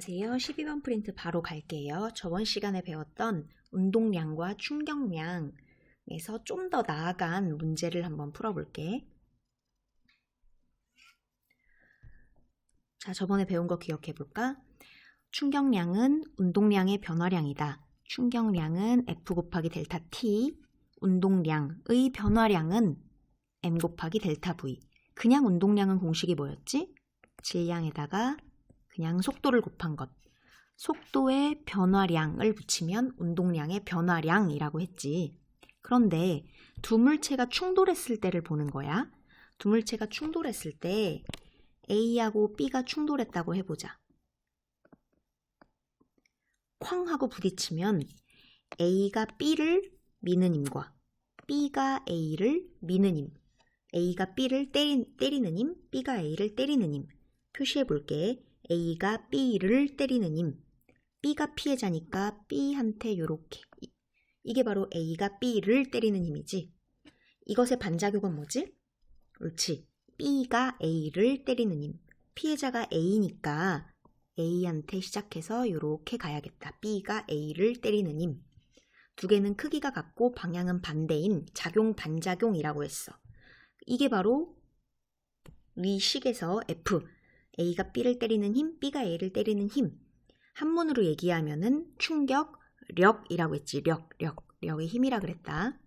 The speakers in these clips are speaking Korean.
안녕하세요. 12번 프린트 바로 갈게요. 저번 시간에 배웠던 운동량과 충격량에서 좀 더 나아간 문제를 한번 풀어볼게. 자, 저번에 배운 거 기억해볼까? 충격량은 운동량의 변화량이다. 충격량은 F 곱하기 델타 T, 운동량의 변화량은 M 곱하기 델타 V. 그냥 운동량은 공식이 뭐였지? 질량에다가 그냥 속도를 곱한 것. 속도의 변화량을 붙이면 운동량의 변화량이라고 했지. 그런데 두 물체가 충돌했을 때를 보는 거야. 두 물체가 충돌했을 때 A하고 B가 충돌했다고 해보자. 쾅 하고 부딪히면 A가 B를 미는 힘과 B가 A를 미는 힘, A가 B를 때리는 힘, B가 A를 때리는 힘 표시해 볼게. A가 B를 때리는 힘, B가 피해자니까 B한테 요렇게. 이게 바로 A가 B를 때리는 힘이지. 이것의 반작용은 뭐지? 옳지. B가 A를 때리는 힘. 피해자가 A니까 A한테 시작해서 요렇게 가야겠다. B가 A를 때리는 힘. 두 개는 크기가 같고 방향은 반대인 작용 반작용이라고 했어. 이게 바로 위 식에서 F, A가 B를 때리는 힘, B가 A를 때리는 힘. 한문으로 얘기하면은 충격력이라고 했지. 력의 힘이라 그랬다.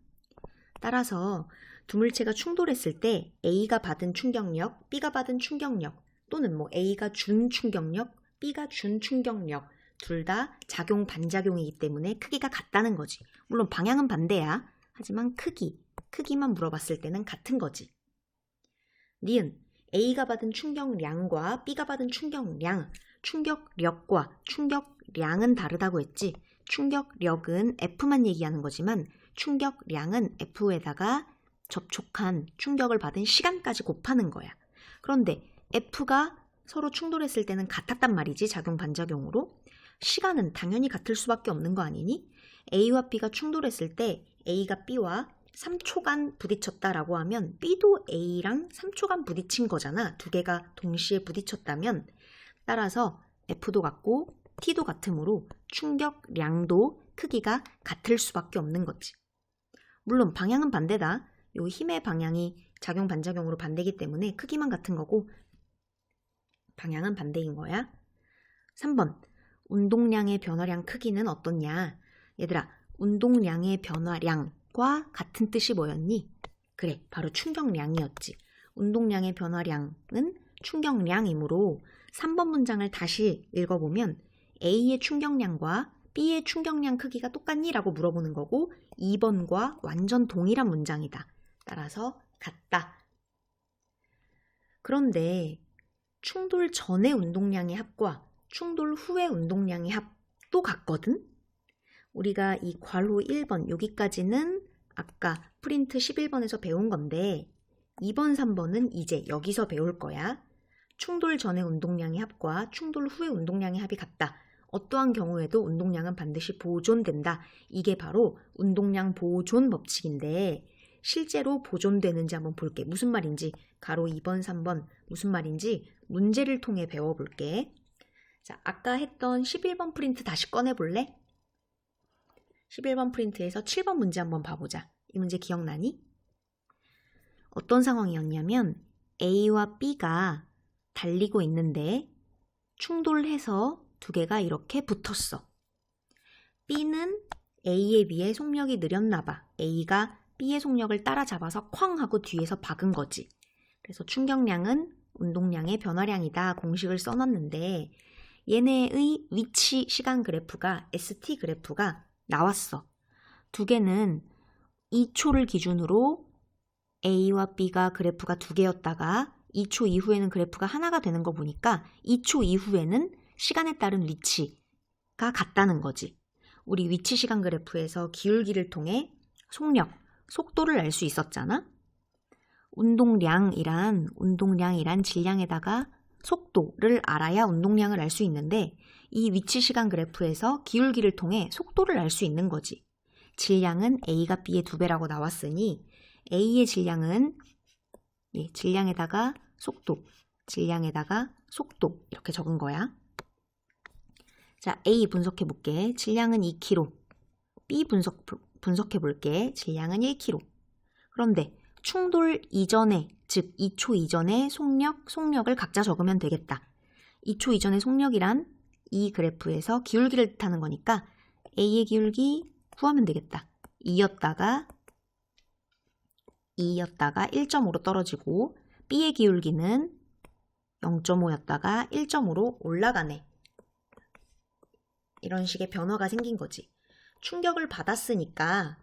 따라서 두 물체가 충돌했을 때 A가 받은 충격력, B가 받은 충격력, 또는 A가 준 충격력, B가 준 충격력, 둘 다 작용 반작용이기 때문에 크기가 같다는 거지. 물론 방향은 반대야. 하지만 크기만 물어봤을 때는 같은 거지. 니은 A가 받은 충격량과 B가 받은 충격량, 충격력과 충격량은 다르다고 했지. 충격력은 F만 얘기하는 거지만 충격량은 F에다가 접촉한 충격을 받은 시간까지 곱하는 거야. 그런데 F가 서로 충돌했을 때는 같았단 말이지, 작용 반작용으로. 시간은 당연히 같을 수밖에 없는 거 아니니? A와 B가 충돌했을 때 A가 B와 3초간 부딪혔다라고 하면 B도 A랑 3초간 부딪힌 거잖아. 두 개가 동시에 부딪혔다면. 따라서 F도 같고 T도 같으므로 충격량도 크기가 같을 수밖에 없는 거지. 물론 방향은 반대다. 요 힘의 방향이 작용 반작용으로 반대이기 때문에 크기만 같은 거고 방향은 반대인 거야. 3번. 운동량의 변화량 크기는 어떻냐? 얘들아, 운동량의 변화량과 같은 뜻이 뭐였니? 그래, 바로 충격량이었지. 운동량의 변화량은 충격량이므로 3번 문장을 다시 읽어보면 A의 충격량과 B의 충격량 크기가 똑같니? 라고 물어보는 거고 2번과 완전 동일한 문장이다. 따라서 같다. 그런데 충돌 전의 운동량의 합과 충돌 후의 운동량의 합도 같거든? 우리가 이 괄호 1번 여기까지는 아까 프린트 11번에서 배운 건데 2번, 3번은 이제 여기서 배울 거야. 충돌 전의 운동량의 합과 충돌 후의 운동량의 합이 같다. 어떠한 경우에도 운동량은 반드시 보존된다. 이게 바로 운동량 보존 법칙인데 실제로 보존되는지 한번 볼게. 무슨 말인지 가로 2번, 3번 무슨 말인지 문제를 통해 배워볼게. 자, 아까 했던 11번 프린트 다시 꺼내볼래? 11번 프린트에서 7번 문제 한번 봐보자. 이 문제 기억나니? 어떤 상황이었냐면 A와 B가 달리고 있는데 충돌해서 두 개가 이렇게 붙었어. B는 A에 비해 속력이 느렸나 봐. A가 B의 속력을 따라잡아서 쾅 하고 뒤에서 박은 거지. 그래서 충격량은 운동량의 변화량이다. 공식을 써놨는데 얘네의 위치 시간 그래프가 ST 그래프가 나왔어. 두 개는 2초를 기준으로 A와 B가 그래프가 두 개였다가 2초 이후에는 그래프가 하나가 되는 거 보니까 2초 이후에는 시간에 따른 위치가 같다는 거지. 우리 위치 시간 그래프에서 기울기를 통해 속도를 알 수 있었잖아. 운동량이란 질량에다가 속도를 알아야 운동량을 알 수 있는데 이 위치 시간 그래프에서 기울기를 통해 속도를 알 수 있는 거지. 질량은 A가 B의 2배라고 나왔으니 A의 질량은 질량에다가 속도 이렇게 적은 거야. 자, A 분석해 볼게. 질량은 2kg. B 분석해 볼게. 질량은 1kg. 그런데 충돌 이전에, 즉 2초 이전에 속력을 각자 적으면 되겠다. 2초 이전의 속력이란 이 그래프에서 기울기를 뜻하는 거니까 A의 기울기 구하면 되겠다. 2였다가 1.5로 떨어지고 B의 기울기는 0.5였다가 1.5로 올라가네. 이런 식의 변화가 생긴 거지. 충격을 받았으니까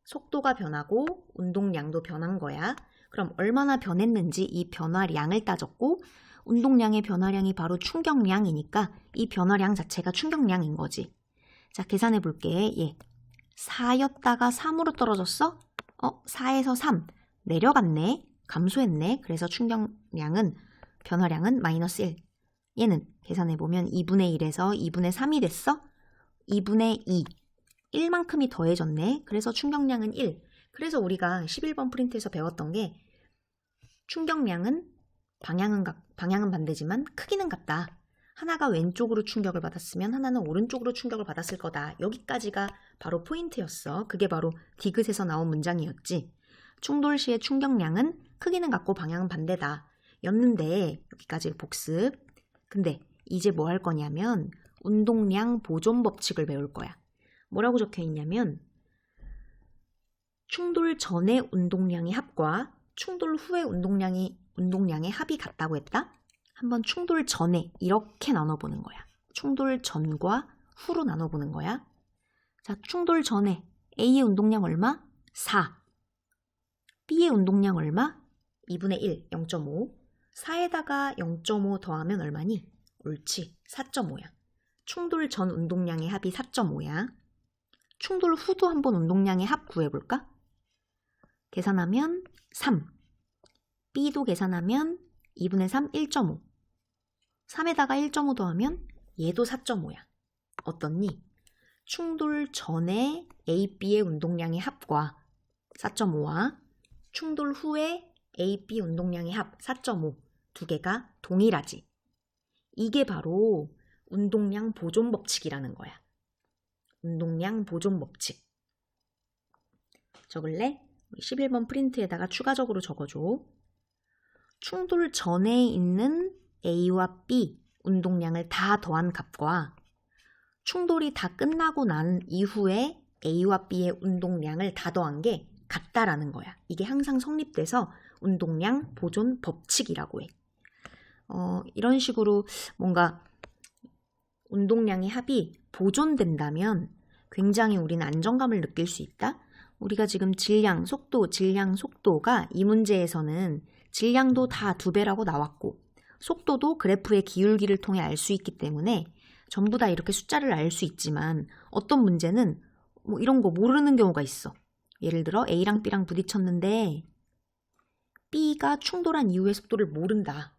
속도가 변하고 운동량도 변한 거야. 그럼 얼마나 변했는지 이 변화량을 따졌고 운동량의 변화량이 바로 충격량이니까 이 변화량 자체가 충격량인 거지. 자, 계산해 볼게. 4였다가 3으로 떨어졌어? 4에서 3 내려갔네. 감소했네. 그래서 충격량은 변화량은 마이너스 1. 얘는 계산해 보면 2분의 1에서 2분의 3이 됐어? 2분의 2. 1만큼이 더해졌네. 그래서 충격량은 1. 그래서 우리가 11번 프린트에서 배웠던 게 충격량은 방향은 반대지만 크기는 같다. 하나가 왼쪽으로 충격을 받았으면 하나는 오른쪽으로 충격을 받았을 거다. 여기까지가 바로 포인트였어. 그게 바로 디귿에서 나온 문장이었지. 충돌 시의 충격량은 크기는 같고 방향은 반대다. 였는데 여기까지 복습. 근데 이제 뭐 할 거냐면 운동량 보존 법칙을 배울 거야. 뭐라고 적혀 있냐면 충돌 전의 운동량의 합과 충돌 후의 운동량의 합이 같다고 했다? 한번 충돌 전에 이렇게 나눠보는 거야. 충돌 전과 후로 나눠보는 거야. 자, 충돌 전에 A의 운동량 얼마? 4. B의 운동량 얼마? 2분의 1, 0.5. 4에다가 0.5 더하면 얼마니? 옳지, 4.5야. 충돌 전 운동량의 합이 4.5야. 충돌 후도 한번 운동량의 합 구해볼까? 계산하면 3. B도 계산하면 2분의 3, 1.5. 3에다가 1.5 더하면 얘도 4.5야. 어떻니? 충돌 전에 A, B의 운동량의 합과 4.5와 충돌 후에 A, B 운동량의 합 4.5 두 개가 동일하지. 이게 바로 운동량 보존 법칙이라는 거야. 운동량 보존 법칙. 적을래? 11번 프린트에다가 추가적으로 적어줘. 충돌 전에 있는 A와 B 운동량을 다 더한 값과 충돌이 다 끝나고 난 이후에 A와 B의 운동량을 다 더한 게 같다라는 거야. 이게 항상 성립돼서 운동량 보존 법칙이라고 해. 이런 식으로 뭔가 운동량의 합이 보존된다면 굉장히 우리는 안정감을 느낄 수 있다. 우리가 지금 질량, 속도가 이 문제에서는 질량도 다 2배라고 나왔고 속도도 그래프의 기울기를 통해 알 수 있기 때문에 전부 다 이렇게 숫자를 알 수 있지만 어떤 문제는 뭐 이런 거 모르는 경우가 있어. 예를 들어 A랑 B랑 부딪혔는데 B가 충돌한 이후의 속도를 모른다.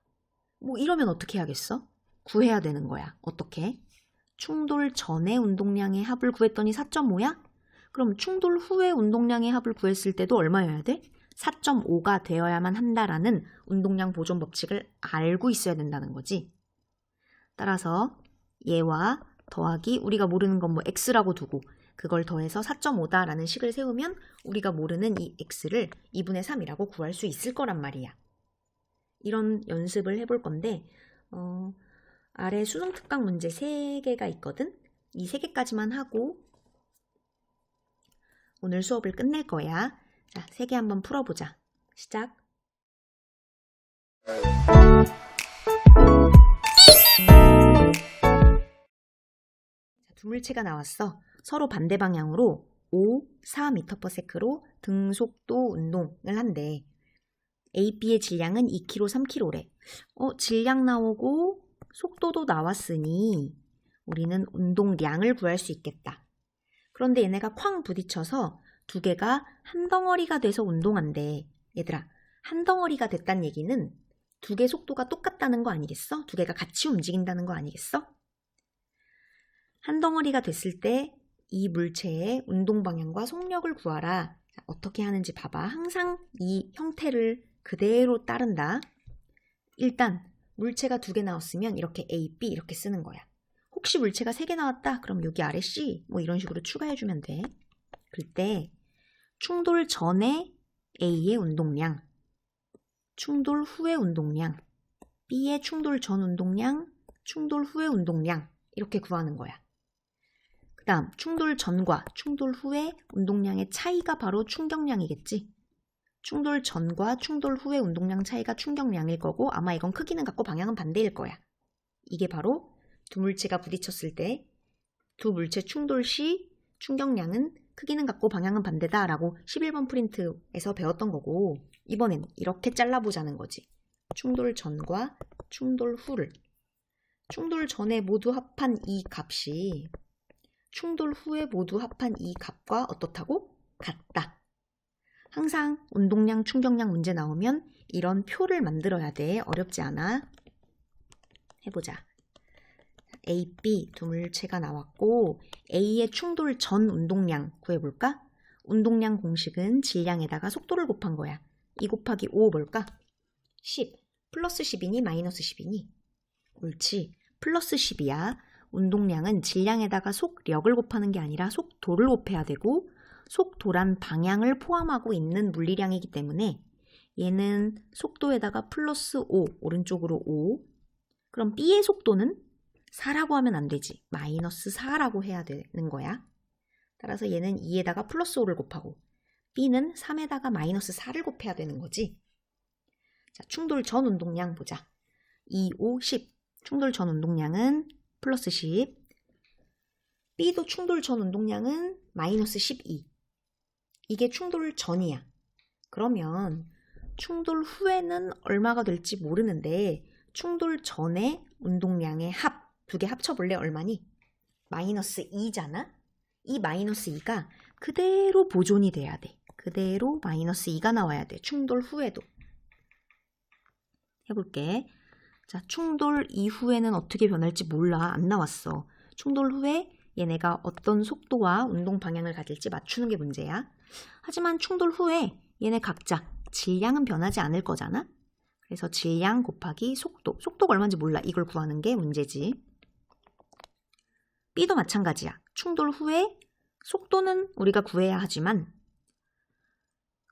뭐 이러면 어떻게 해야겠어? 구해야 되는 거야. 어떻게? 충돌 전에 운동량의 합을 구했더니 4.5야? 그럼 충돌 후에 운동량의 합을 구했을 때도 얼마여야 돼? 4.5가 되어야만 한다라는 운동량 보존 법칙을 알고 있어야 된다는 거지. 따라서 얘와 더하기 우리가 모르는 건 뭐 x라고 두고 그걸 더해서 4.5다라는 식을 세우면 우리가 모르는 이 x를 2분의 3이라고 구할 수 있을 거란 말이야. 이런 연습을 해볼 건데 아래 수능 특강 문제 3개가 있거든? 이 3개까지만 하고 오늘 수업을 끝낼 거야. 자, 3개 한번 풀어보자. 시작! 두 물체가 나왔어. 서로 반대 방향으로 5, 4m/s로 등속도 운동을 한대. A, B의 질량은 2kg, 3kg래. 질량 나오고 속도도 나왔으니 우리는 운동량을 구할 수 있겠다. 그런데 얘네가 쾅 부딪혀서 두 개가 한 덩어리가 돼서 운동한대. 얘들아, 한 덩어리가 됐다는 얘기는 두 개 속도가 똑같다는 거 아니겠어? 두 개가 같이 움직인다는 거 아니겠어? 한 덩어리가 됐을 때 이 물체의 운동 방향과 속력을 구하라. 자, 어떻게 하는지 봐봐. 항상 이 형태를 그대로 따른다. 일단 물체가 2개 나왔으면 이렇게 A, B 이렇게 쓰는 거야. 혹시 물체가 3개 나왔다? 그럼 여기 아래 C 뭐 이런 식으로 추가해주면 돼. 그때 충돌 전에 A의 운동량, 충돌 후의 운동량, B의 충돌 전 운동량, 충돌 후의 운동량 이렇게 구하는 거야. 그 다음 충돌 전과 충돌 후의 운동량의 차이가 바로 충격량이겠지. 충돌 전과 충돌 후의 운동량 차이가 충격량일 거고 아마 이건 크기는 같고 방향은 반대일 거야. 이게 바로 두 물체가 부딪혔을 때 두 물체 충돌 시 충격량은 크기는 같고 방향은 반대다라고 11번 프린트에서 배웠던 거고 이번엔 이렇게 잘라보자는 거지. 충돌 전과 충돌 후를. 충돌 전에 모두 합한 이 값이 충돌 후에 모두 합한 이 값과 어떻다고? 같다. 항상 운동량, 충격량 문제 나오면 이런 표를 만들어야 돼. 어렵지 않아. 해보자. A, B 두 물체가 나왔고 A의 충돌 전 운동량 구해볼까? 운동량 공식은 질량에다가 속도를 곱한 거야. 2 곱하기 5 뭘까? 10. 플러스 10이니 마이너스 10이니? 옳지. 플러스 10이야. 운동량은 질량에다가 속력을 곱하는 게 아니라 속도를 곱해야 되고 속도란 방향을 포함하고 있는 물리량이기 때문에 얘는 속도에다가 플러스 5, 오른쪽으로 5. 그럼 B의 속도는 4라고 하면 안 되지. 마이너스 4라고 해야 되는 거야. 따라서 얘는 2에다가 플러스 5를 곱하고 B는 3에다가 마이너스 4를 곱해야 되는 거지. 자, 충돌 전 운동량 보자. 2, 5, 10. 충돌 전 운동량은 플러스 10. B도 충돌 전 운동량은 마이너스 12. 이게 충돌 전이야. 그러면 충돌 후에는 얼마가 될지 모르는데 충돌 전에 운동량의 합, 두 개 합쳐볼래? 얼마니? 마이너스 2잖아? 이 마이너스 2가 그대로 보존이 돼야 돼. 그대로 마이너스 2가 나와야 돼. 충돌 후에도. 해볼게. 자, 충돌 이후에는 어떻게 변할지 몰라. 안 나왔어. 충돌 후에 얘네가 어떤 속도와 운동 방향을 가질지 맞추는 게 문제야. 하지만 충돌 후에 얘네 각자 질량은 변하지 않을 거잖아. 그래서 질량 곱하기 속도. 속도가 얼마인지 몰라. 이걸 구하는 게 문제지. B도 마찬가지야. 충돌 후에 속도는 우리가 구해야 하지만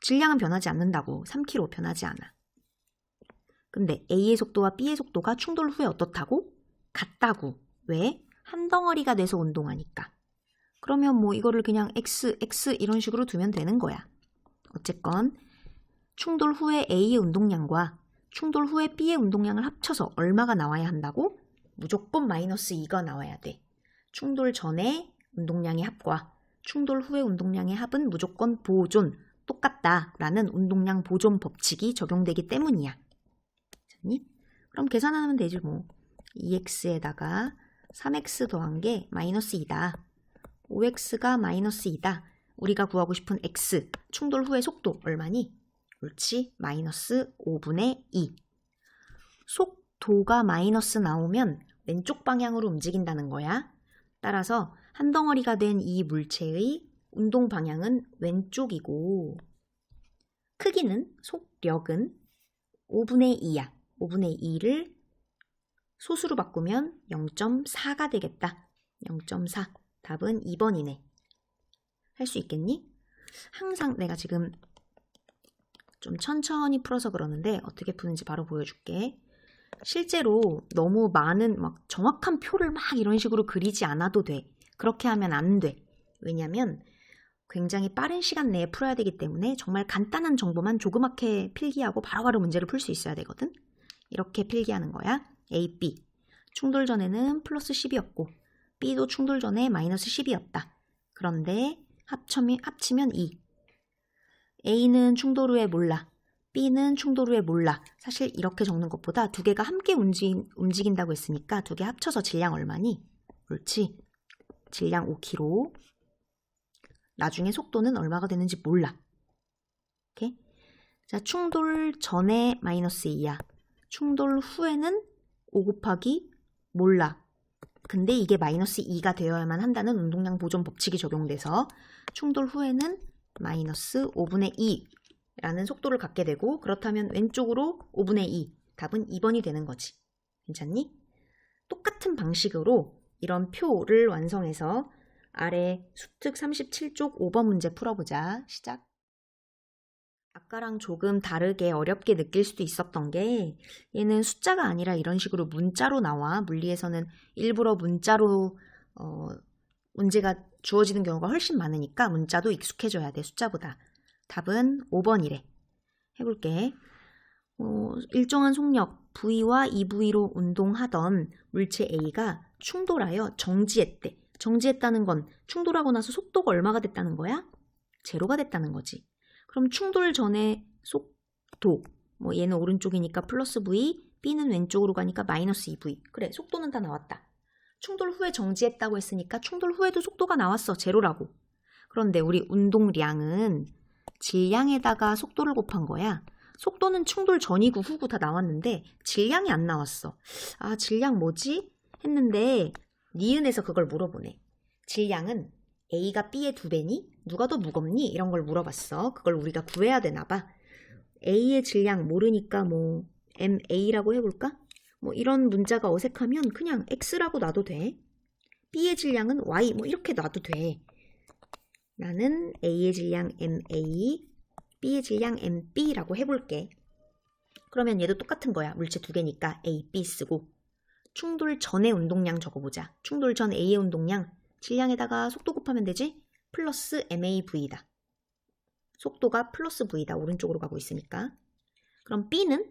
질량은 변하지 않는다고. 3km 변하지 않아. 근데 A의 속도와 B의 속도가 충돌 후에 어떻다고? 같다고. 왜? 한 덩어리가 돼서 운동하니까. 그러면 뭐 이거를 그냥 X, X 이런 식으로 두면 되는 거야. 어쨌건 충돌 후에 A의 운동량과 충돌 후에 B의 운동량을 합쳐서 얼마가 나와야 한다고? 무조건 마이너스 2가 나와야 돼. 충돌 전에 운동량의 합과 충돌 후의 운동량의 합은 무조건 보존, 똑같다라는 운동량 보존 법칙이 적용되기 때문이야. 그럼 계산하면 되지 뭐. 2x에다가 3x 더한 게 마이너스 2다. 5x가 마이너스 2다. 우리가 구하고 싶은 x, 충돌 후의 속도 얼마니? 옳지, 마이너스 5분의 2. 속도가 마이너스 나오면 왼쪽 방향으로 움직인다는 거야. 따라서 한 덩어리가 된 이 물체의 운동 방향은 왼쪽이고 크기는, 속력은 5분의 2야. 5분의 2를 소수로 바꾸면 0.4가 되겠다. 0.4. 답은 2번이네. 할 수 있겠니? 항상 내가 지금 좀 천천히 풀어서 그러는데 어떻게 푸는지 바로 보여줄게. 실제로 너무 많은 막 정확한 표를 막 이런 식으로 그리지 않아도 돼. 그렇게 하면 안 돼. 왜냐면 굉장히 빠른 시간 내에 풀어야 되기 때문에 정말 간단한 정보만 조그맣게 필기하고 바로바로 문제를 풀 수 있어야 되거든. 이렇게 필기하는 거야. A, B. 충돌 전에는 플러스 10이었고 B도 충돌 전에 마이너스 10이었다. 그런데 합치면 2. A는 충돌 후에 몰라. B는 충돌 후에 몰라. 사실 이렇게 적는 것보다 두 개가 함께 움직인다고 했으니까 두 개 합쳐서 질량 얼마니? 옳지. 질량 5km. 나중에 속도는 얼마가 되는지 몰라. 오케이? 자, 충돌 전에 마이너스 2야. 충돌 후에는 5 곱하기 몰라. 근데 이게 마이너스 2가 되어야만 한다는 운동량 보존 법칙이 적용돼서 충돌 후에는 마이너스 5분의 2라는 속도를 갖게 되고 그렇다면 왼쪽으로 5분의 2. 답은 2번이 되는 거지. 괜찮니? 똑같은 방식으로 이런 표를 완성해서 아래 수특 37쪽 5번 문제 풀어보자. 시작. 아까랑 조금 다르게 어렵게 느낄 수도 있었던 게 얘는 숫자가 아니라 이런 식으로 문자로 나와. 물리에서는 일부러 문자로 문제가 주어지는 경우가 훨씬 많으니까 문자도 익숙해져야 돼, 숫자보다. 답은 5번이래. 해볼게. 일정한 속력 V와 2V로 운동하던 물체 A가 충돌하여 정지했대. 정지했다는 건 충돌하고 나서 속도가 얼마가 됐다는 거야? 제로가 됐다는 거지. 그럼 충돌 전에 속도, 얘는 오른쪽이니까 플러스 V, B는 왼쪽으로 가니까 마이너스 2V. 그래, 속도는 다 나왔다. 충돌 후에 정지했다고 했으니까 충돌 후에도 속도가 나왔어, 제로라고. 그런데 우리 운동량은 질량에다가 속도를 곱한 거야. 속도는 충돌 전이고 후고 다 나왔는데 질량이 안 나왔어. 아, 질량 뭐지? 했는데 니은에서 그걸 물어보네. 질량은 A가 B의 2배니? 누가 더 무겁니? 이런 걸 물어봤어. 그걸 우리가 구해야 되나 봐. A의 질량 모르니까 MA라고 해볼까? 이런 문자가 어색하면 그냥 X라고 놔도 돼. B의 질량은 Y 이렇게 놔도 돼. 나는 A의 질량 MA, B의 질량 MB라고 해볼게. 그러면 얘도 똑같은 거야. 물체 2개니까 A, B 쓰고. 충돌 전의 운동량 적어보자. 충돌 전 A의 운동량, 질량에다가 속도 곱하면 되지? 플러스 MAV다. 속도가 플러스 V다. 오른쪽으로 가고 있으니까. 그럼 B는?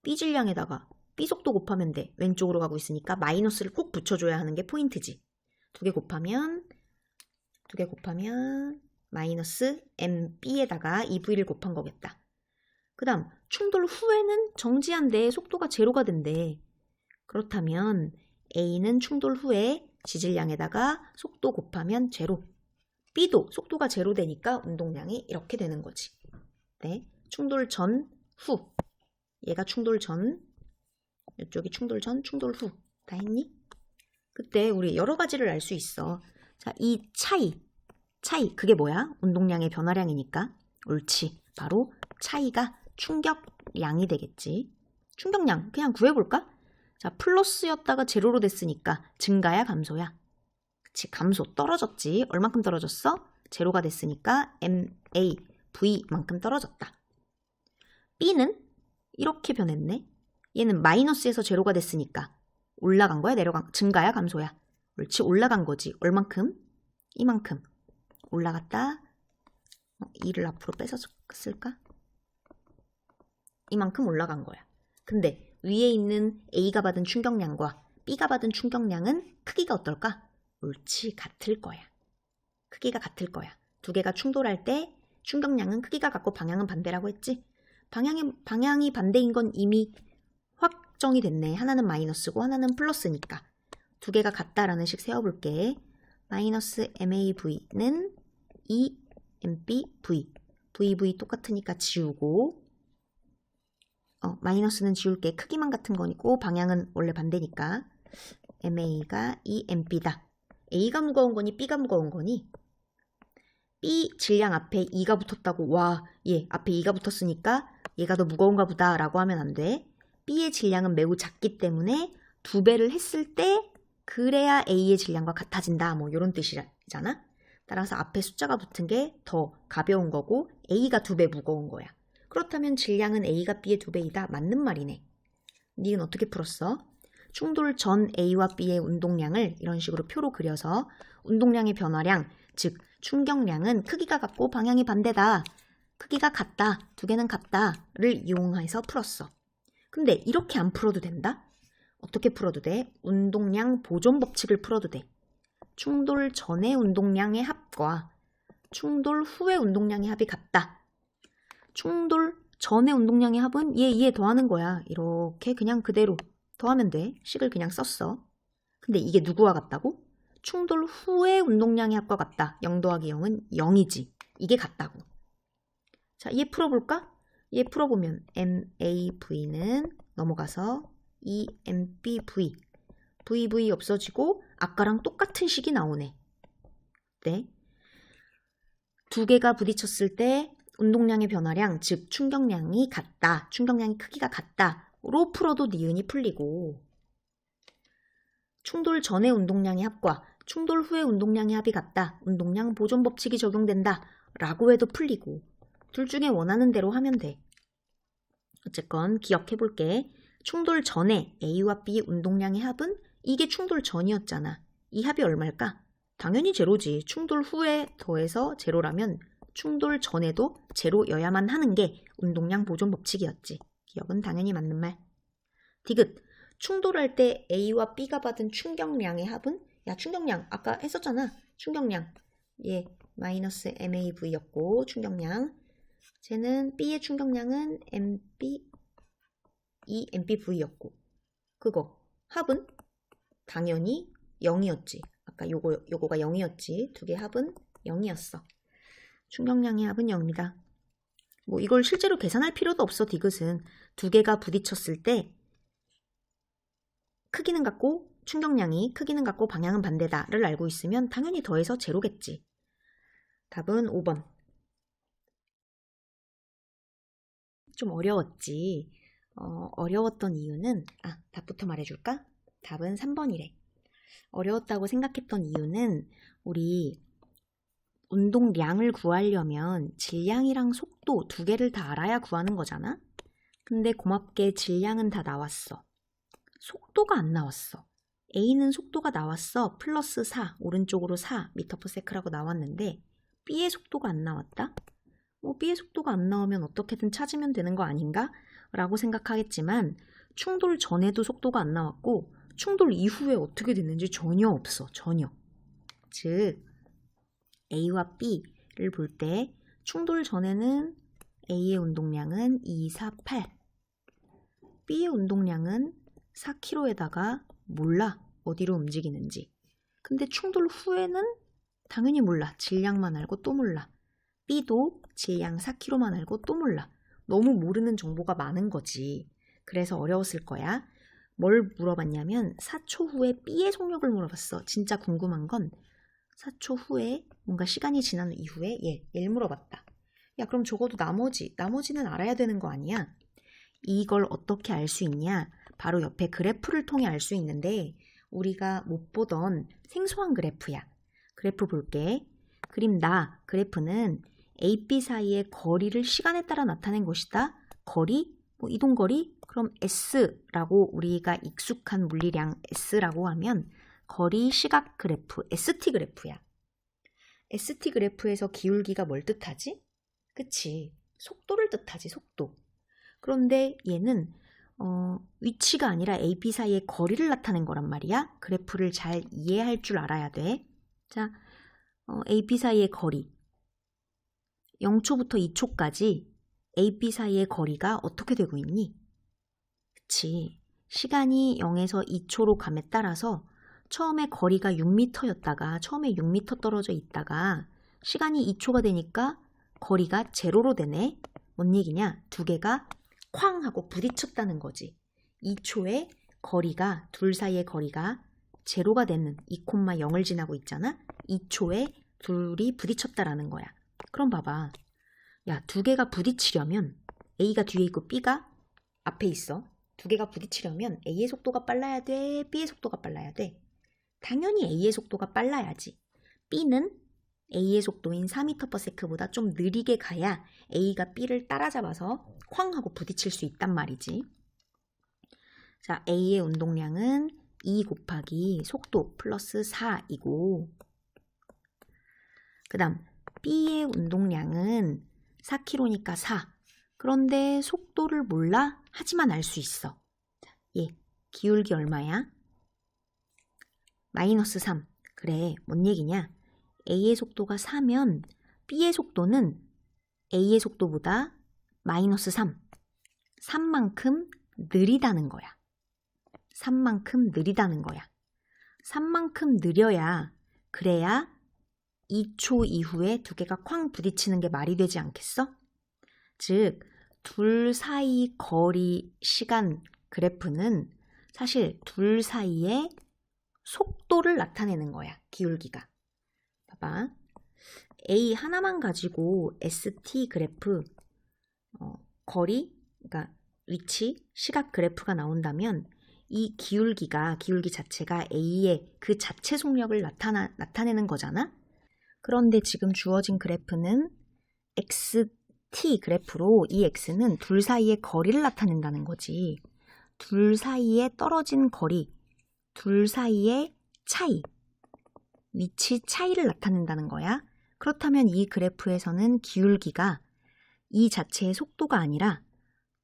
B 질량에다가 B 속도 곱하면 돼. 왼쪽으로 가고 있으니까 마이너스를 꼭 붙여줘야 하는 게 포인트지. 2개 곱하면 마이너스 MB에다가 2V를 곱한 거겠다. 그 다음 충돌 후에는 정지한데 속도가 제로가 된대. 그렇다면 A는 충돌 후에 지질량에다가 속도 곱하면 제로. B도 속도가 제로 되니까 운동량이 이렇게 되는 거지. 네, 충돌 전, 후. 얘가 충돌 전, 이쪽이 충돌 전, 충돌 후. 다 했니? 그때 우리 여러 가지를 알 수 있어. 자, 이 차이, 그게 뭐야? 운동량의 변화량이니까. 옳지. 바로 차이가 충격량이 되겠지. 충격량 그냥 구해볼까? 자, 플러스였다가 제로로 됐으니까 증가야, 감소야? 그치, 감소. 떨어졌지. 얼만큼 떨어졌어? 제로가 됐으니까 MA, V만큼 떨어졌다. B는 이렇게 변했네. 얘는 마이너스에서 제로가 됐으니까 올라간 거야, 증가야, 감소야? 옳지, 올라간 거지. 얼만큼? 이만큼. 올라갔다. 2를 앞으로 빼서 쓸까? 이만큼 올라간 거야. 근데 위에 있는 A가 받은 충격량과 B가 받은 충격량은 크기가 어떨까? 옳지, 같을 거야. 크기가 같을 거야. 2개가 충돌할 때 충격량은 크기가 같고 방향은 반대라고 했지? 방향이 반대인 건 이미 확정이 됐네. 하나는 마이너스고 하나는 플러스니까. 2개가 같다라는 식 세워볼게. 마이너스 MAV는 EMBV. VV 똑같으니까 지우고, 마이너스는 지울게. 크기만 같은 거니고 방향은 원래 반대니까. MA가 EMB다. A가 무거운 거니 B가 무거운 거니? B 질량 앞에 2가 붙었다고 와, 얘 앞에 2가 붙었으니까 얘가 더 무거운가 보다 라고 하면 안 돼. B의 질량은 매우 작기 때문에 2배를 했을 때 그래야 A의 질량과 같아진다. 이런 뜻이잖아. 따라서 앞에 숫자가 붙은 게 더 가벼운 거고 A가 2배 무거운 거야. 그렇다면 질량은 A가 B의 2배이다. 맞는 말이네. 니은 어떻게 풀었어? 충돌 전 A와 B의 운동량을 이런 식으로 표로 그려서 운동량의 변화량, 즉 충격량은 크기가 같고 방향이 반대다. 크기가 같다. 2개는 같다를 이용해서 풀었어. 근데 이렇게 안 풀어도 된다? 어떻게 풀어도 돼? 운동량 보존 법칙을 풀어도 돼. 충돌 전의 운동량의 합과 충돌 후의 운동량의 합이 같다. 충돌 전의 운동량의 합은 얘 더하는 거야. 이렇게 그냥 그대로 더하면 돼. 식을 그냥 썼어. 근데 이게 누구와 같다고? 충돌 후의 운동량의 합과 같다. 0 더하기 0은 0이지. 이게 같다고. 자, 얘 풀어볼까? 얘 풀어보면 MAV는 넘어가서 EMBV. VV 없어지고 아까랑 똑같은 식이 나오네. 네. 2개가 부딪혔을 때 운동량의 변화량, 즉 충격량이 같다. 충격량의 크기가 같다로 풀어도 니은이 풀리고 충돌 전의 운동량의 합과 충돌 후의 운동량의 합이 같다. 운동량 보존 법칙이 적용된다. 라고 해도 풀리고 둘 중에 원하는 대로 하면 돼. 어쨌건 기억해 볼게. 충돌 전에 A와 B 운동량의 합은 이게 충돌 전이었잖아. 이 합이 얼마일까? 당연히 제로지. 충돌 후에 더해서 제로라면 충돌 전에도 제로여야만 하는 게 운동량 보존 법칙이었지. 기억은 당연히 맞는 말. 디귿. 충돌할 때 A와 B가 받은 충격량의 합은? 야, 충격량 아까 했었잖아. 충격량. 예, 마이너스 MAV였고 충격량. 쟤는 B의 충격량은 MB, MPV였고 그거 합은 당연히 0이었지. 아까 요거가 0이었지. 두 개 합은 0이었어. 충격량의 합은 0입니다. 뭐 이걸 실제로 계산할 필요도 없어. 디귿은 두 개가 부딪혔을 때 크기는 같고 충격량이 크기는 같고 방향은 반대다를 알고 있으면 당연히 더해서 제로겠지. 답은 5번. 좀 어려웠지. 어려웠던 이유는 답부터 말해줄까? 답은 3번이래. 어려웠다고 생각했던 이유는 우리 운동량을 구하려면 질량이랑 속도 두 개를 다 알아야 구하는 거잖아? 근데 고맙게 질량은 다 나왔어. 속도가 안 나왔어. A는 속도가 나왔어. 플러스 4, 오른쪽으로 4m/s라고 나왔는데 B의 속도가 안 나왔다? B의 속도가 안 나오면 어떻게든 찾으면 되는 거 아닌가? 라고 생각하겠지만 충돌 전에도 속도가 안 나왔고 충돌 이후에 어떻게 됐는지 전혀 없어. 전혀. 즉 A와 B를 볼 때 충돌 전에는 A의 운동량은 2, 4, 8 B의 운동량은 4kg에다가 몰라. 어디로 움직이는지. 근데 충돌 후에는 당연히 몰라. 질량만 알고 또 몰라. B도 질량 4kg만 알고 또 몰라. 너무 모르는 정보가 많은 거지. 그래서 어려웠을 거야. 뭘 물어봤냐면 4초 후에 B의 속력을 물어봤어. 진짜 궁금한 건 4초 후에 뭔가 시간이 지난 이후에 얘를 물어봤다. 야, 그럼 적어도 나머지는 알아야 되는 거 아니야? 이걸 어떻게 알 수 있냐? 바로 옆에 그래프를 통해 알 수 있는데 우리가 못 보던 생소한 그래프야. 그래프 볼게. 그래프는 A, B 사이의 거리를 시간에 따라 나타낸 것이다. 거리, 이동거리, 그럼 S라고 우리가 익숙한 물리량 S라고 하면 거리 시각 그래프, ST 그래프야. ST 그래프에서 기울기가 뭘 뜻하지? 그치, 속도를 뜻하지, 속도. 그런데 얘는 위치가 아니라 A, B 사이의 거리를 나타낸 거란 말이야. 그래프를 잘 이해할 줄 알아야 돼. 자, A, B 사이의 거리. 0초부터 2초까지 A, B 사이의 거리가 어떻게 되고 있니? 그치. 시간이 0에서 2초로 감에 따라서 처음에 거리가 6m였다가 처음에 6m 떨어져 있다가 시간이 2초가 되니까 거리가 제로로 되네. 뭔 얘기냐? 두 개가 쾅 하고 부딪혔다는 거지. 2초에 거리가 둘 사이의 거리가 제로가 되는 2,0을 지나고 있잖아. 2초에 둘이 부딪혔다라는 거야. 그럼 봐봐. 야, 두 개가 부딪히려면 A가 뒤에 있고 B가 앞에 있어. 두 개가 부딪히려면 A의 속도가 빨라야 돼? B의 속도가 빨라야 돼? 당연히 A의 속도가 빨라야지. B는 A의 속도인 4m/s보다 좀 느리게 가야 A가 B를 따라잡아서 쾅 하고 부딪힐 수 있단 말이지. 자, A의 운동량은 2 곱하기 속도 플러스 4이고 그 다음 B의 운동량은 4km니까 4. 그런데 속도를 몰라? 하지만 알 수 있어. 자, 기울기 얼마야? 마이너스 3. 그래, 뭔 얘기냐? A의 속도가 4면 B의 속도는 A의 속도보다 마이너스 3. 3만큼 느리다는 거야. 3만큼 느리다는 거야. 3만큼 느려야 그래야 2초 이후에 두 개가 쾅 부딪히는 게 말이 되지 않겠어? 즉, 둘 사이 거리 시간 그래프는 사실 둘 사이의 속도를 나타내는 거야. 기울기가. 봐봐. A 하나만 가지고 ST 그래프 거리, 그러니까 위치, 시각 그래프가 나온다면 이 기울기 자체가 A의 그 자체 속력을 나타내는 거잖아? 그런데 지금 주어진 그래프는 XT 그래프로 이 X는 둘 사이의 거리를 나타낸다는 거지. 둘 사이에 떨어진 거리, 둘 사이의 차이, 위치 차이를 나타낸다는 거야. 그렇다면 이 그래프에서는 기울기가 이 자체의 속도가 아니라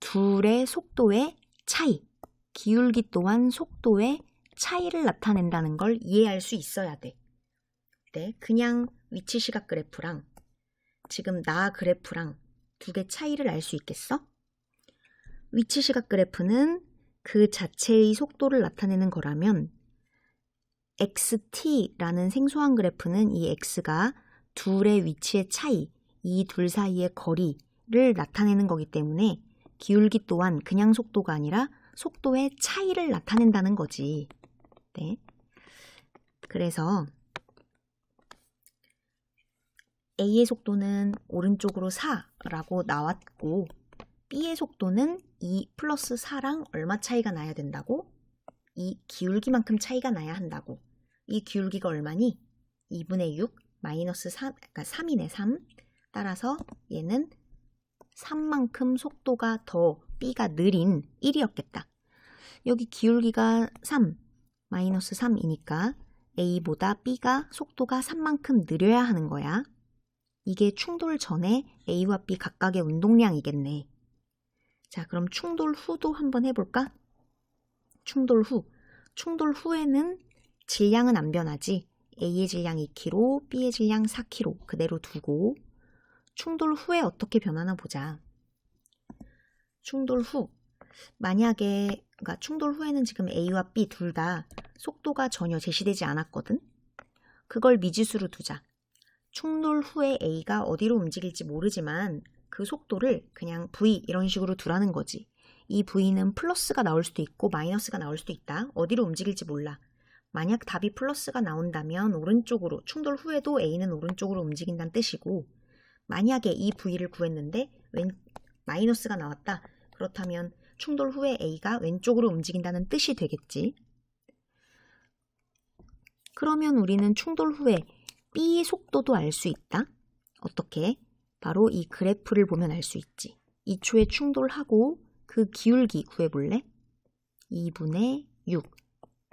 둘의 속도의 차이, 기울기 또한 속도의 차이를 나타낸다는 걸 이해할 수 있어야 돼. 네, 그냥 위치 시각 그래프랑 지금 나 그래프랑 두 개 차이를 알 수 있겠어? 위치 시각 그래프는 그 자체의 속도를 나타내는 거라면 XT라는 생소한 그래프는 이 X가 둘의 위치의 차이, 이 둘 사이의 거리를 나타내는 거기 때문에 기울기 또한 그냥 속도가 아니라 속도의 차이를 나타낸다는 거지. 네. 그래서 A의 속도는 오른쪽으로 4라고 나왔고 B의 속도는 2 플러스 4랑 얼마 차이가 나야 된다고? 이 기울기만큼 차이가 나야 한다고. 이 기울기가 얼마니? 2분의 6 마이너스 3, 그러니까 3이네 3. 따라서 얘는 3만큼 속도가 더 B가 느린 1이었겠다. 여기 기울기가 3, 마이너스 3이니까 A보다 B가 속도가 3만큼 느려야 하는 거야. 이게 충돌 전에 A와 B 각각의 운동량이겠네. 자, 그럼 충돌 후도 한번 해볼까? 충돌 후에는 질량은 안 변하지. A의 질량 2kg, B의 질량 4kg 그대로 두고 충돌 후에 어떻게 변하나 보자. 충돌 후, 만약에 그러니까 충돌 후에는 지금 A와 B 둘 다 속도가 전혀 제시되지 않았거든. 그걸 미지수로 두자. 충돌 후에 A가 어디로 움직일지 모르지만 그 속도를 그냥 V 이런 식으로 두라는 거지. 이 V는 플러스가 나올 수도 있고 마이너스가 나올 수도 있다. 어디로 움직일지 몰라. 만약 답이 플러스가 나온다면 오른쪽으로, 충돌 후에도 A는 오른쪽으로 움직인다는 뜻이고, 만약에 이 V를 구했는데 마이너스가 나왔다. 그렇다면 충돌 후에 A가 왼쪽으로 움직인다는 뜻이 되겠지. 그러면 우리는 충돌 후에 B의 속도도 알 수 있다. 어떻게? 바로 이 그래프를 보면 알 수 있지. 2초에 충돌하고 그 기울기 구해볼래? 2분의 6.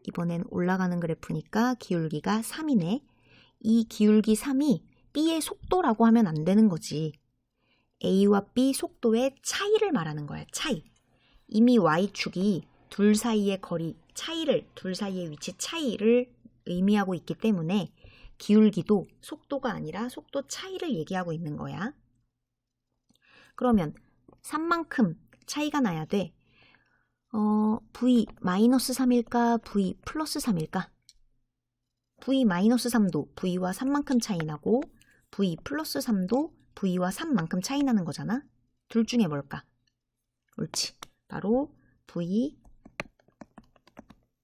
이번엔 올라가는 그래프니까 기울기가 3이네. 이 기울기 3이 B의 속도라고 하면 안 되는 거지. A와 B 속도의 차이를 말하는 거야. 차이. 이미 Y축이 둘 사이의 거리 차이를, 둘 사이의 위치 차이를 의미하고 있기 때문에 기울기도 속도가 아니라 속도 차이를 얘기하고 있는 거야. 그러면 3만큼 차이가 나야 돼. V 마이너스 3일까? V 플러스 3일까? V 마이너스 3도 V와 3만큼 차이 나고 V 플러스 3도 V와 3만큼 차이 나는 거잖아. 둘 중에 뭘까? 옳지. 바로 V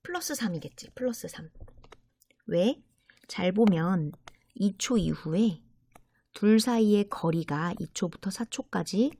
플러스 3이겠지. 플러스 3. 왜? 잘 보면 2초 이후에 둘 사이의 거리가 2초부터 4초까지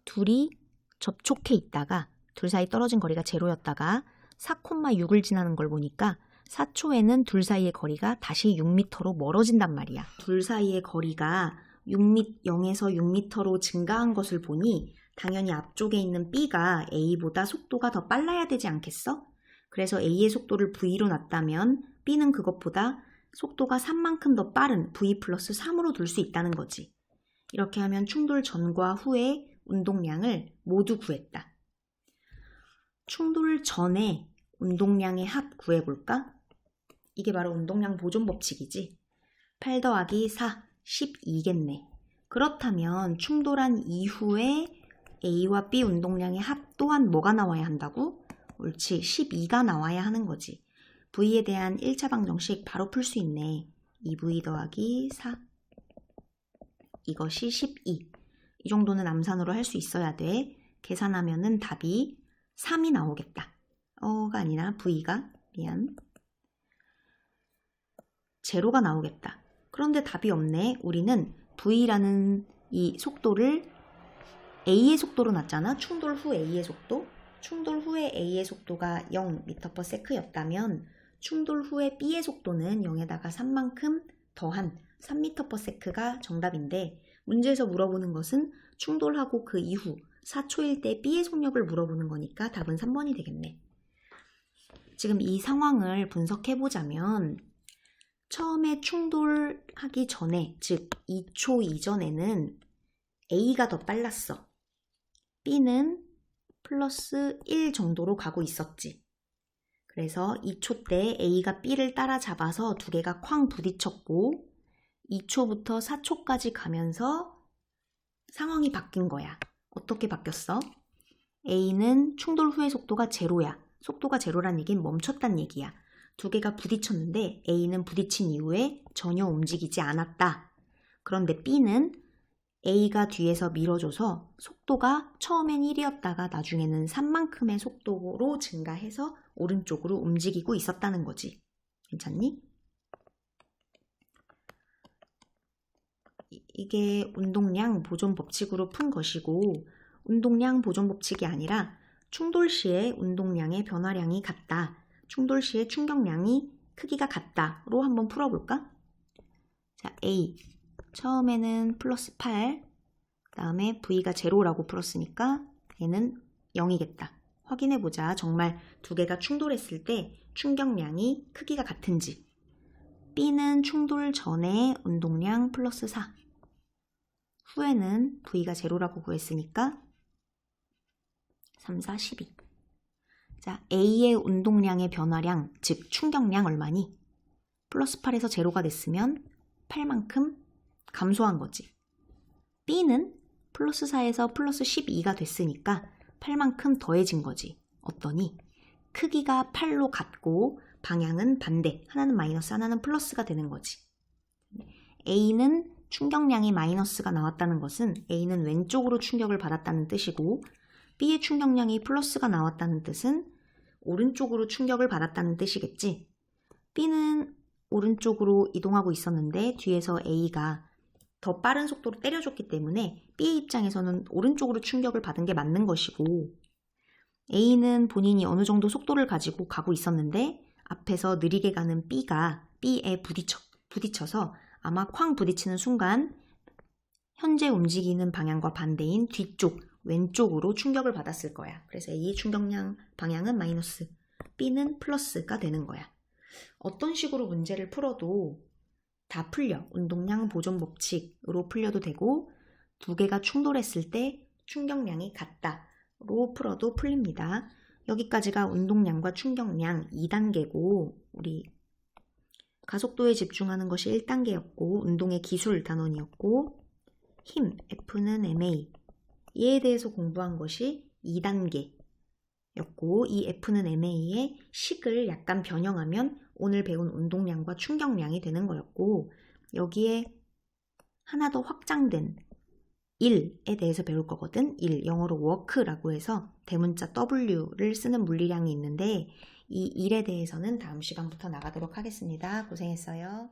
둘이 접촉해 있다가 둘 사이 떨어진 거리가 제로였다가 4,6을 지나는 걸 보니까 4초에는 둘 사이의 거리가 다시 6m로 멀어진단 말이야. 둘 사이의 거리가 0에서 6m로 증가한 것을 보니 당연히 앞쪽에 있는 B가 A보다 속도가 더 빨라야 되지 않겠어? 그래서 A의 속도를 V로 놨다면 B는 그것보다 속도가 3만큼 더 빠른 V 플러스 3으로 둘 수 있다는 거지. 이렇게 하면 충돌 전과 후의 운동량을 모두 구했다. 충돌 전에 운동량의 합 구해볼까? 이게 바로 운동량 보존 법칙이지. 8 더하기 4, 12겠네. 그렇다면 충돌한 이후에 A와 B 운동량의 합 또한 뭐가 나와야 한다고? 옳지, 12가 나와야 하는 거지. V에 대한 1차 방정식 바로 풀 수 있네. 2V 더하기 4. 이것이 12. 이 정도는 암산으로 할 수 있어야 돼. 계산하면은 답이 3이 나오겠다. 가 아니라 V가, 미안. 제로가 나오겠다. 그런데 답이 없네. 우리는 V라는 이 속도를 A의 속도로 놨잖아. 충돌 후 A의 속도. 충돌 후에 A의 속도가 0m/s였다면 충돌 후에 B의 속도는 0에다가 3만큼 더한 3m/s가 정답인데 문제에서 물어보는 것은 충돌하고 그 이후 4초일 때 B의 속력을 물어보는 거니까 답은 3번이 되겠네. 지금 이 상황을 분석해보자면 처음에 충돌하기 전에, 즉 2초 이전에는 A가 더 빨랐어. B는 플러스 1 정도로 가고 있었지. 그래서 2초 때 A가 B를 따라잡아서 두 개가 쾅 부딪혔고 2초부터 4초까지 가면서 상황이 바뀐 거야. 어떻게 바뀌었어? A는 충돌 후의 속도가 제로야. 속도가 제로란 얘기는 멈췄단 얘기야. 두 개가 부딪혔는데 A는 부딪힌 이후에 전혀 움직이지 않았다. 그런데 B는 A가 뒤에서 밀어줘서 속도가 처음엔 1이었다가 나중에는 3만큼의 속도로 증가해서 오른쪽으로 움직이고 있었다는 거지. 괜찮니? 이게 운동량 보존 법칙으로 푼 것이고 운동량 보존 법칙이 아니라 충돌 시에 운동량의 변화량이 같다. 충돌 시에 충격량이 크기가 같다로 한번 풀어볼까? 자, A. 처음에는 플러스 8, 그 다음에 V가 제로라고 풀었으니까 얘는 0이겠다. 확인해보자. 정말 두 개가 충돌했을 때 충격량이 크기가 같은지. B는 충돌 전에 운동량 플러스 4. 후에는 V가 제로라고 구했으니까 3, 4, 12. 자, A의 운동량의 변화량, 즉 충격량 얼마니? 플러스 8에서 제로가 됐으면 8만큼 감소한 거지. B는 플러스 4에서 플러스 12가 됐으니까 8만큼 더해진 거지. 어떠니? 크기가 8로 같고 방향은 반대. 하나는 마이너스, 하나는 플러스가 되는 거지. A는 충격량이 마이너스가 나왔다는 것은 A는 왼쪽으로 충격을 받았다는 뜻이고 B의 충격량이 플러스가 나왔다는 뜻은 오른쪽으로 충격을 받았다는 뜻이겠지. B는 오른쪽으로 이동하고 있었는데 뒤에서 A가 더 빠른 속도로 때려줬기 때문에 B의 입장에서는 오른쪽으로 충격을 받은 게 맞는 것이고 A는 본인이 어느 정도 속도를 가지고 가고 있었는데 앞에서 느리게 가는 B가 B에 부딪혀서 아마 쾅 부딪히는 순간 현재 움직이는 방향과 반대인 뒤쪽, 왼쪽으로 충격을 받았을 거야. 그래서 A의 충격량 방향은 마이너스, B는 플러스가 되는 거야. 어떤 식으로 문제를 풀어도 다 풀려. 운동량 보존 법칙으로 풀려도 되고 두 개가 충돌했을 때 충격량이 같다로 풀어도 풀립니다. 여기까지가 운동량과 충격량 2단계고 우리 가속도에 집중하는 것이 1단계였고 운동의 기술 단원이었고 힘, F는 ma, 얘에 대해서 공부한 것이 2단계였고 이 F는 ma의 식을 약간 변형하면 오늘 배운 운동량과 충격량이 되는 거였고 여기에 하나 더 확장된 1에 대해서 배울 거거든. 1, 영어로 work라고 해서 대문자 W를 쓰는 물리량이 있는데 이 1에 대해서는 다음 시간부터 나가도록 하겠습니다. 고생했어요.